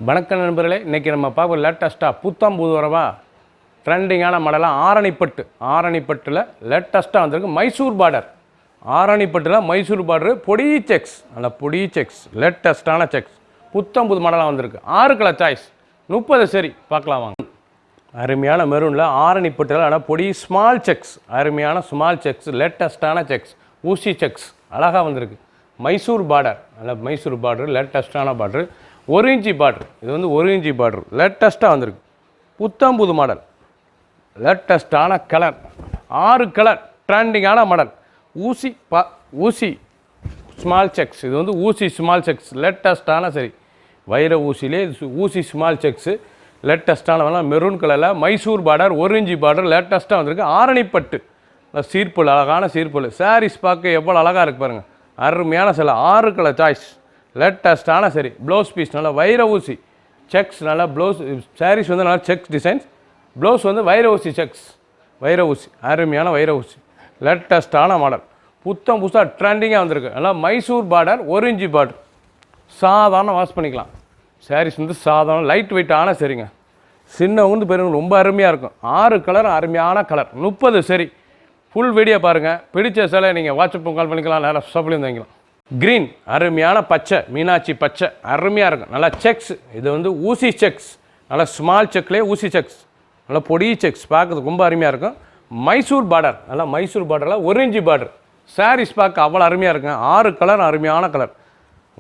வணக்கம் நண்பர்களே, இன்றைக்கி நம்ம பார்க்க லேட்டஸ்ட்டாக புத்தம்புது வரவா ட்ரெண்டிங்கான மாடலாக ஆரணிப்பட்டில் லேட்டஸ்ட்டாக வந்திருக்கு மைசூர் பார்டர். ஆரணிப்பட்டில் மைசூர் பார்டரு பொடி செக்ஸ், நல்லா பொடி செக்ஸ், லேட்டஸ்ட்டான செக்ஸ், புத்தம்புது மாடலாக வந்திருக்கு. 6 கலர் சாய்ஸ், 30 சரி பார்க்கலாம் வாங்க. அருமையான மெரூனில் ஆரணிப்பட்டில் ஆனால் பொடி ஸ்மால் செக்ஸ், அருமையான ஸ்மால் செக்ஸ், லேட்டஸ்ட்டான செக்ஸ், ஊசி செக்ஸ் அழகாக வந்திருக்கு. மைசூர் பார்டர், நல்லா மைசூர் பார்டர், லேட்டஸ்ட்டான பார்டரு, 1 இன்ச்சி பார்டர். இது வந்து 1 இன்ச்சி பார்டர், லேட்டஸ்ட்டாக வந்திருக்கு. புத்தம்புது மாடல், லேட்டஸ்ட்டான கலர், 6 கலர், ட்ரெண்டிங்கான மாடல். ஊசி ஸ்மால் செக்ஸ், இது வந்து ஊசி ஸ்மால் செக்ஸ், லேட்டஸ்ட்டான சரி வைர ஊசிலே ஊசி ஸ்மால் செக்ஸு, லேட்டஸ்ட்டான மெரூன் கலரில் மைசூர் பார்டர், 1 இன்ச்சி பார்டர், லேட்டஸ்ட்டாக வந்திருக்கு. ஆரணிப்பட்டு சீர்புல், அழகான சீர்புல். சாரீஸ் பார்க்க எவ்வளோ அழகாக இருக்குது பாருங்கள், அருமையான சில 6 கலர் சாய்ஸ், லேட்டஸ்ட்டான சரி. ப்ளவுஸ் பீஸ் நல்லா வைர ஊசி செக்ஸ், நல்லா ப்ளவுஸ் சாரீஸ் வந்து நல்லா செக்ஸ் டிசைன்ஸ், ப்ளவுஸ் வந்து வைர ஊசி செக்ஸ், வைர ஊசி, அருமையான வைர ஊசி, லேட்டஸ்ட்டான மாடல், புத்தம் புதுசாக ட்ரெண்டிங்காக வந்திருக்கு. நல்லா மைசூர் பார்டர், 1 இன்ச்சி பார்டர், சாதாரண வாஷ் பண்ணிக்கலாம். சாரீஸ் வந்து சாதாரண லைட் வெயிட்டான சரிங்க, சின்னவங்க வந்து பெரியவங்க ரொம்ப அருமையாக இருக்கும். 6 கலர், அருமையான கலர், 30 சரி. ஃபுல் வீடியோ பாருங்கள். பிடிச்ச சிலை நீங்கள் வாட்ஸ்அப் கால் பண்ணிக்கலாம், நேராக ஷாப்லேயும் வாங்கிக்கலாம். க்ரீன், அருமையான பச்சை, மீனாட்சி பச்சை, அருமையாக இருக்கும். நல்லா செக்ஸ், இது வந்து ஊசி செக்ஸ், நல்லா ஸ்மால் செக்லேயே ஊசி செக்ஸ், நல்லா பொடி செக்ஸ், பார்க்குறதுக்கு ரொம்ப அருமையாக இருக்கும். மைசூர் பார்டர், நல்லா மைசூர் பார்டரில் 1 இன்ச்சி பார்டர். சாரீஸ் பார்க்க அவ்வளோ அருமையாக இருக்கும். 6 கலர், அருமையான கலர்,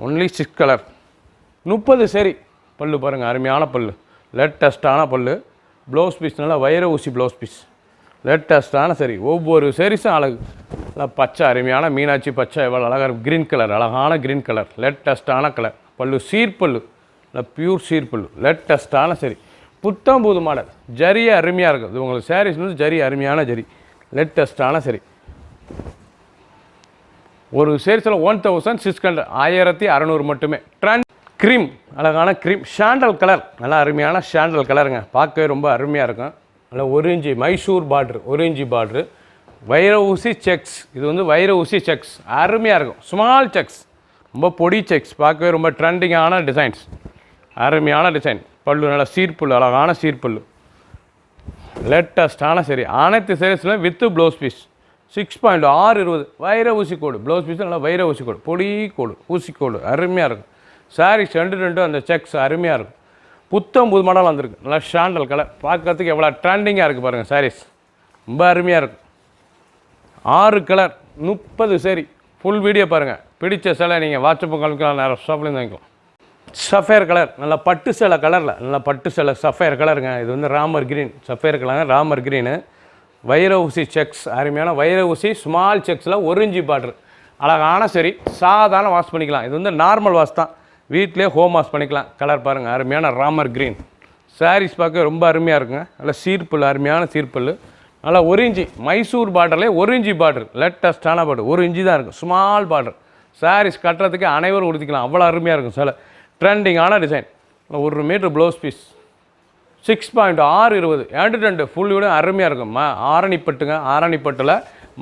ஒன்லி 6 கலர், 30 சரி. பல்லு பாருங்கள், அருமையான பல்லு, லேட்டஸ்ட்டான பல்லு. ப்ளவுஸ் பீஸ் நல்லா வைர ஊசி ப்ளவுஸ் பீஸ், லேட்டஸ்ட்டான சரி. ஒவ்வொரு சாரீஸும் அழகு. நல்லா பச்சை, அருமையான மீனாட்சி பச்சை, எவ்வளோ அழகாக இருக்கும். க்ரீன் கலர், அழகான க்ரீன் கலர், லேட்டஸ்ட்டான கலர். பல்லு சீர்பல்லு, நல்லா பியூர் சீர்பல்லு, லேட்டஸ்ட்டான சரி. புத்தம்புது மாடல், ஜரியே அருமையாக இருக்கும். இது உங்களுக்கு சாரீஸ் வந்து ஜரி, அருமையான ஜரி, லேட்டஸ்ட்டான சரி. ஒரு சாரீஸில் 1600, 1600 மட்டுமே. க்ரீம், அழகான க்ரீம், சாண்டல் கலர், நல்லா அருமையான சாண்டல் கலருங்க, பார்க்கவே ரொம்ப அருமையாக இருக்கும். நல்லா 1 இன்ச்சி மைசூர் பார்ட்ரு, 1 இன்ச்சி பார்ட்ரு, வைர ஊசி செக்ஸ், இது வந்து வைர ஊசி செக்ஸ், அருமையாக இருக்கும். ஸ்மால் செக்ஸ், ரொம்ப பொடி செக்ஸ், பார்க்கவே ரொம்ப ட்ரெண்டிங்கான டிசைன்ஸ், அருமையான டிசைன். பல்லு நல்லா சீர்புல், அழகான சீர்பல்லு, லேட்டஸ்ட்டான சரி. அனைத்து சாரீஸில் வித்து ப்ளவுஸ் பீஸ், 6.620 வைர ஊசி கோடு. ப்ளவுஸ் பீஸ் நல்லா வைர ஊசி கோடு, பொடி கோடு, ஊசி கோடு, அருமையாக இருக்கும். சாரீஸ் 2 அந்த செக்ஸ் அருமையாக இருக்கும். புத்தம்புது மாடல் வந்திருக்கு. நல்லா சாண்டல் கலர், பார்க்கறதுக்கு எவ்வளோ ட்ரெண்டிங்காக இருக்குது பாருங்கள். சாரீஸ் ரொம்ப அருமையாக இருக்கும். 6 கலர், 30 சரி. ஃபுல் வீடியோ பாருங்கள். பிடிச்ச சிலை நீங்கள் வாட்ஸ்அப் கால்க்கலாம், நேரம் ஷாப்லேருந்து வாங்கிக்கலாம். சஃபேர் கலர், நல்லா பட்டு சேலை கலரில், நல்லா பட்டு சேலை சஃபேர் கலருங்க. இது வந்து Ramar green, sapphire colour Ramar green, வைர ஊசி செக்ஸ், அருமையான வைர ஊசி ஸ்மால் செக்ஸில் 1 இன்ச்சி பார்டர், அழகான சரி. சாதாரண வாஷ் பண்ணிக்கலாம். இது வந்து நார்மல் வாஷ் தான், வீட்டிலே ஹோம் வாஷ் பண்ணிக்கலாம். கலர் பாருங்கள், அருமையான ராமர் க்ரீன். சாரீஸ் பார்க்க ரொம்ப அருமையாக இருக்குங்க. நல்லா சீர்பல், அருமையான சீர்பல், நல்லா 1 இன்ச்சி மைசூர் பார்டர்லேயே 1 இன்ச்சி பார்டர், லேட்டஸ்ட்டான பார்டர், 1 இன்ச்சி தான் இருக்கும், ஸ்மால் பார்டர். சாரீஸ் கட்டுறதுக்கு அனைவரும் உடுத்திக்கலாம், அவ்வளோ அருமையாக இருக்கும். சில ட்ரெண்டிங்கான design. 1 metre blouse piece, 6.620 2 full வீடு அருமையாக இருக்கும். ஆரணிப்பட்டுங்க, ஆரணிப்பட்டில்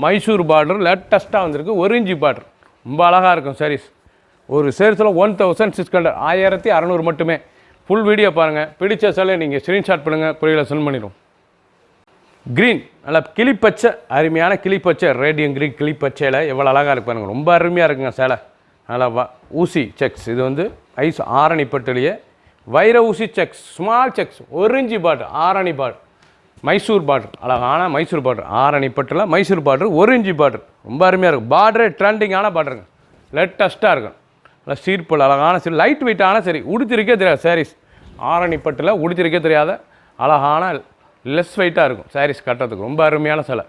மைசூர் பார்டர் லேட்டஸ்ட்டாக வந்திருக்கு. 1 இன்ச்சி பார்டர், ரொம்ப அழகாக இருக்கும். சாரீஸ் ஒரு சேரீஸில் 1600, 1600 மட்டுமே. ஃபுல் வீடியோ பாருங்கள். பிடிச்ச சிலை நீங்கள் ஸ்க்ரீன்ஷாட் பண்ணுங்கள், புரியல சென்ட் பண்ணிடும். க்ரீன், நல்லா கிளிப்பச்சை, அருமையான கிளிப்பச்சை, ரேடியம் க்ரீன் கிளிப்பச்சையில் எவ்வளோ அழகாக இருக்கு பாருங்கள், ரொம்ப அருமையாக இருக்குங்க சேலை. நல்லா ஊசி செக்ஸ், இது வந்து ஆரணிப்பட்டுலேயே வைர ஊசி checks, small checks, 1 inch border, Arani border, Mysore border, அழகான மைசூர் பார்டர், ஆரணிப்பட்டில் மைசூர் பார்டர், 1 இன்ச்சி பார்டர், ரொம்ப அருமையாக இருக்கும். பார்டரே ட்ரெண்டிங்கான பார்டருங்க, லேட்டஸ்ட்டாக இருக்கும். நல்லா சீர்பல், அழகான சரி, லைட் வெயிட்டான சரி, உடுத்திருக்கே தெரியாது. சாரீஸ் ஆரணிப்பட்டில் உடுத்திருக்கே தெரியாத அழகான லெஸ் வெயிட்டாக இருக்கும். சாரீஸ் கட்டுறதுக்கு ரொம்ப அருமையான சிலை,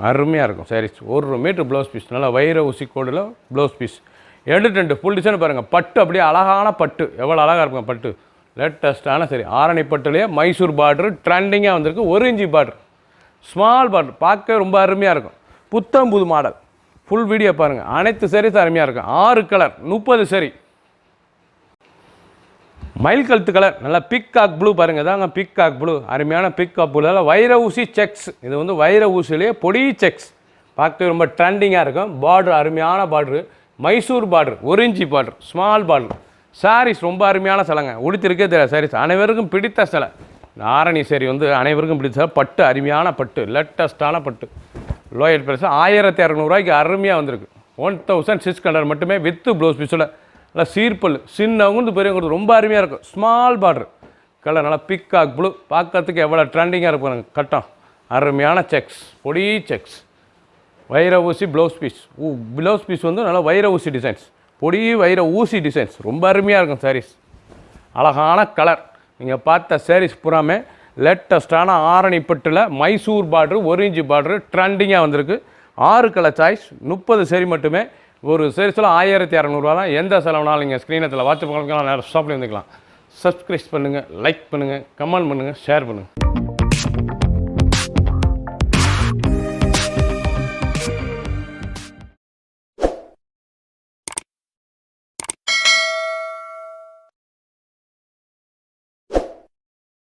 அருமையாக இருக்கும். சாரீஸ் 1 மீட்டர் ப்ளவுஸ் பீஸ், நல்லா வைர ஊசி கோடில் ப்ளவுஸ் பீஸ், 2 ஃபுல் டிசைன் பாருங்கள். பட்டு அப்படியே அழகான பட்டு, எவ்வளோ அழகாக இருக்கும் பட்டு, லேட்டஸ்ட்டான சரி. ஆரணிப்பட்டுலேயே மைசூர் பார்டர் ட்ரெண்டிங்காக வந்திருக்கு. 1 இன்ச்சி பார்டர், ஸ்மால் பார்டர், பார்க்க ரொம்ப அருமையாக இருக்கும். புத்தம்புது மாடல். ஃபுல் வீடியோ பாருங்கள். அனைத்து சாரீஸும் அருமையாக இருக்கும். 6 கலர், 30 சரி. மயில் கழுத்து கலர், நல்லா பிக்காக் ப்ளூ பாருங்கள், தாங்க பிக்காக் ப்ளூ, அருமையான பிக்காக் ப்ளூ. நல்லா வைர ஊசி செக்ஸ், இது வந்து வைர ஊசிலேயே பொடி செக்ஸ், பார்க்க ரொம்ப ட்ரெண்டிங்காக இருக்கும். பார்டர் அருமையான border, Mysore border, 1 inch border, small border, saris ரொம்ப அருமையான சிலைங்க, உடுத்திருக்கே தெரியாது சாரீஸ், அனைவருக்கும் பிடித்த சிலை. இந்த ஆரணி சேரீ வந்து அனைவருக்கும் பிடித்த சிலை. பட்டு அருமையான பட்டு, லேட்டஸ்ட்டான பட்டு, லோயல் ப்ரைஸ் 1600 அருமையாக வந்திருக்கு. 1600 மட்டுமே வித்து ப்ளவுஸ் பீஸோட. நல்லா சீர்பல், சின்னவங்க பெரியவங்க ரொம்ப அருமையாக இருக்கும். ஸ்மால் பார்டர் கலர், நல்லா பிக்காக் ப்ளூ, பார்க்கறதுக்கு எவ்வளோ ட்ரெண்டிங்காக இருக்கும். கட்டம் அருமையான செக்ஸ், பொடி செக்ஸ், வைர ஊசி ப்ளவுஸ் பீஸ். ப்ளவுஸ் பீஸ் வந்து நல்லா வைர ஊசி டிசைன்ஸ், பொடி வைர ஊசி டிசைன்ஸ், ரொம்ப அருமையாக இருக்கும் சாரீஸ். அழகான கலர். நீங்கள் பார்த்த சாரீஸ் பூராமே லேட்டஸ்ட்டான ஆரணி பட்டில் மைசூர் பார்டரு, 1 இன்ச் பார்டரு ட்ரெண்டிங்காக வந்திருக்கு. 6 கலர் சாய்ஸ், 30 சேரீ மட்டுமே. ஒரு சேரீஸில் 1600 தான். எந்த செலவுனாலும் நீங்கள் ஸ்க்ரீனத்தில் வாட்ஸ்அப் பண்ணிக்கலாம், நேரம் ஷாப்லேயே வந்துக்கலாம். சப்ஸ்கிரைப் பண்ணுங்கள், லைக் பண்ணுங்கள், கமெண்ட் பண்ணுங்கள், ஷேர் பண்ணுங்கள்.